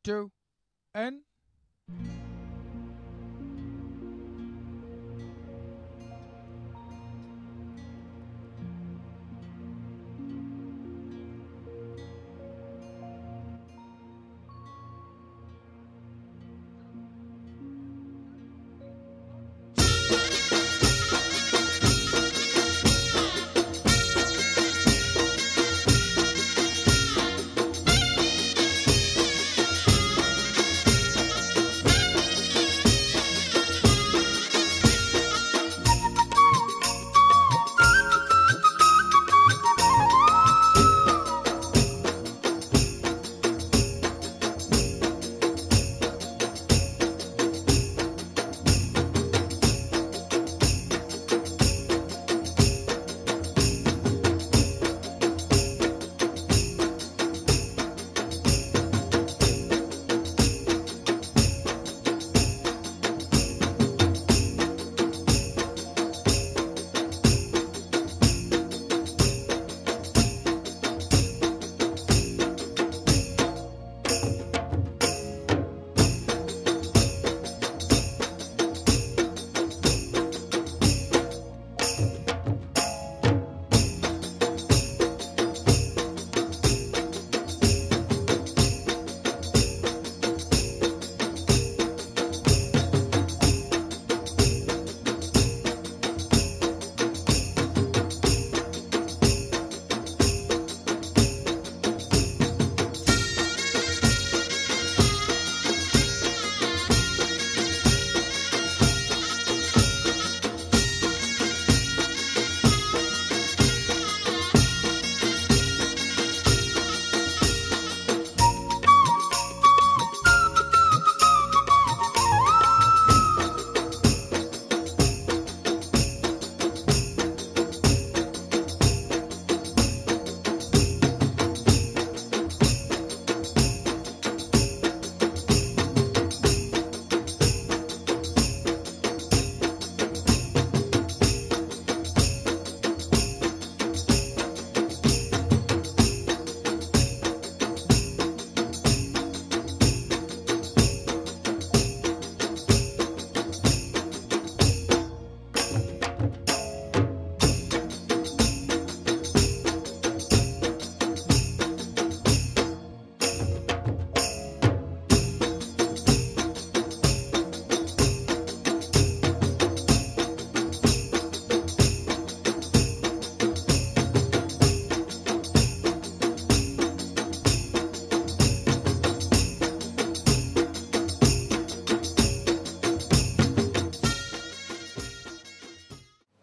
2, and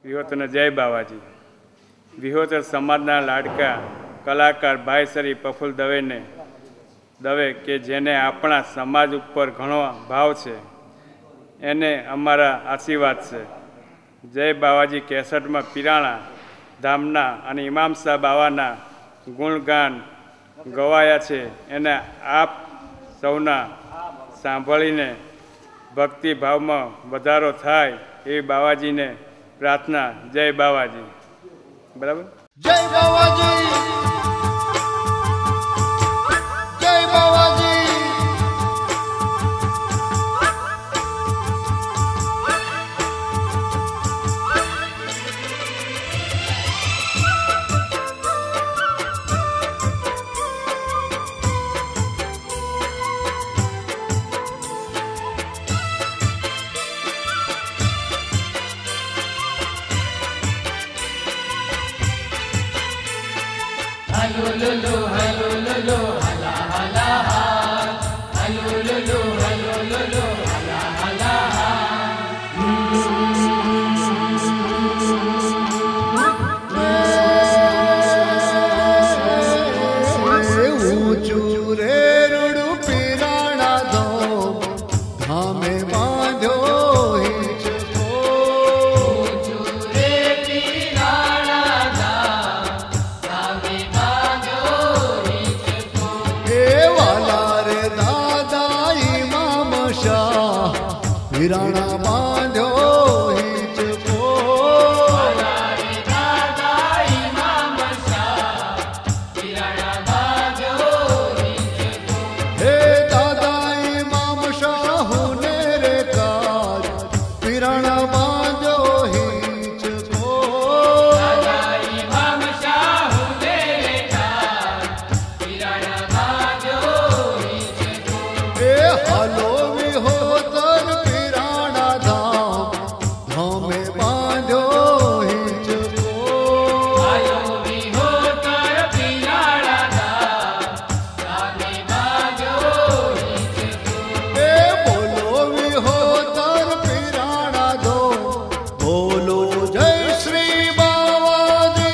વિહોતરના જય બાવાજી. વિહોતર સમાજના લાડકા કલાકાર ભાઈ શ્રી પ્રફુલ્લ દવે કે જેને આપણા સમાજ ઉપર ઘણો ભાવ છે, એને અમારા આશીર્વાદ છે. જય બાવાજી કેસેટમાં પિરાણા ધામના અને ઇમામ સાહેબ બાવાના ગુણગાન ગવાયા છે. એને આપ સૌના સાંભળીને ભક્તિભાવમાં વધારો થાય એવી બાવાજીને પ્રાર્થના. જય બાવાજી. બરાબર. જય બાવાજી, જય Bawaji. Hello, hello, hello, hello, hala, hala, hello, hello, hello, hello, hala, hala, ઊંચું રે રૂડું પિરાણા દો ધામે બાંધ્યો હિંચકો. રે પીરાણા ધામે બાંધ્યો હિંચકો. એ વાલા રે દાદા ઇમામ શાહ પિરાણા બાંધ્યો હિંચકો. રે દાદા ઇમામ શાહ પીરાણા બાંધ્યો હિંચકો. હે દાદા હાલો વિહોતર પીરાણા ધામ ધામે બાંધ્યો હિંચકો હાલો વિહોતર પીરાણા ધામ ધામે બાંધ્યો હિંચકો. એ બોલો વિહોતર પીરાણા ધામ બોલો જય શ્રી બાવાજી.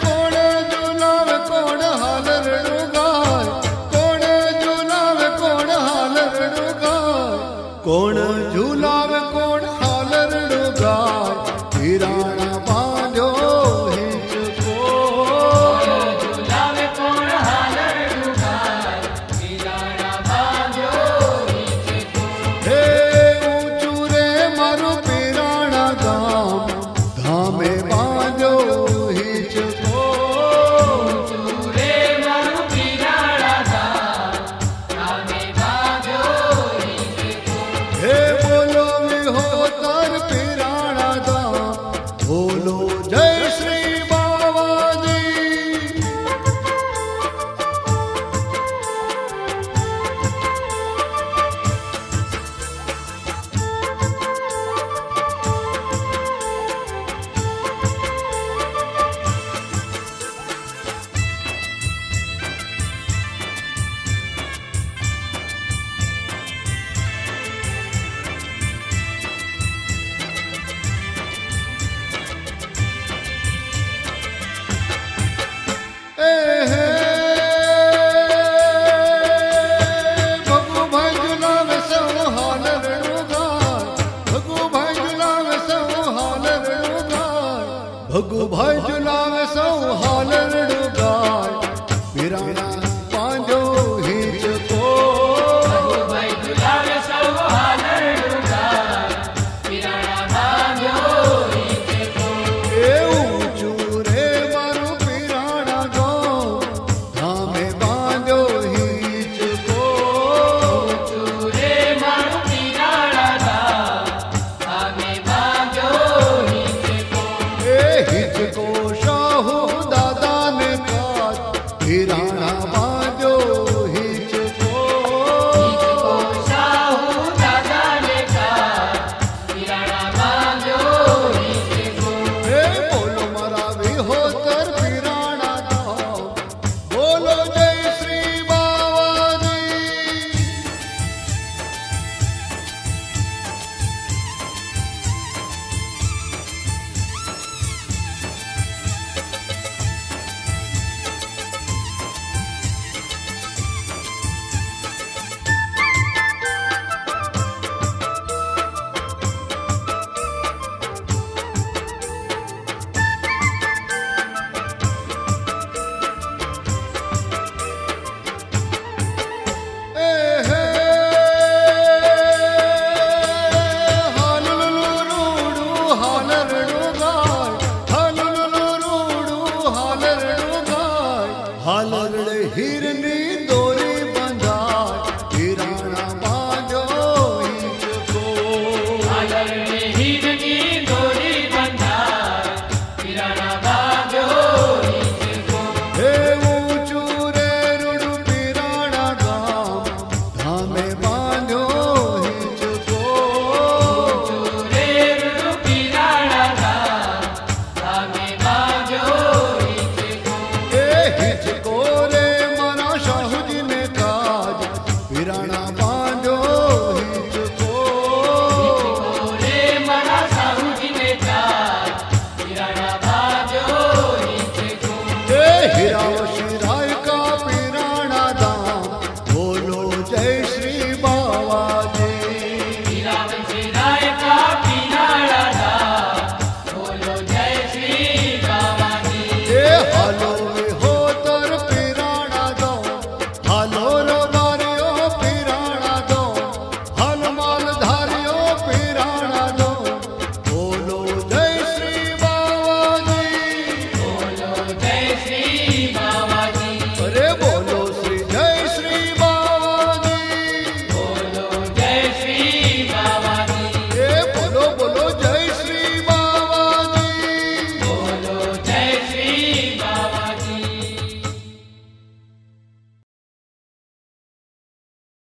કોણ ઝુલાવે કોણ હાલરડું ગાય કોણ ઝુલાવે કોણ હાલરડું ગાય કોણ ઝુલાવે કોણ હાલરડું ગાય પીરાણા બાંધ્યો હિંચકો ઝુલાવે કોણ હાલરડું ગાય પીરાણા બાંધ્યો હિંચકો. હે ઊંચું રે મારું પીરાણા ગામ ધામે બાંધ્યો હિંચકો રે મારું પીરાણા ધામ ધામે બાંધ્યો હિંચકો. હે બોલો વિહોતર પીરાણા ધામ બોલો જય શ્રી બાવાજી. ભગુભાઈ ઝુલાવે સૌ હાલરડું ગાય ભગુભાઈ ઝુલાવે સૌ હાલરડું ગાય ભગુભાઈ ઝુલાવે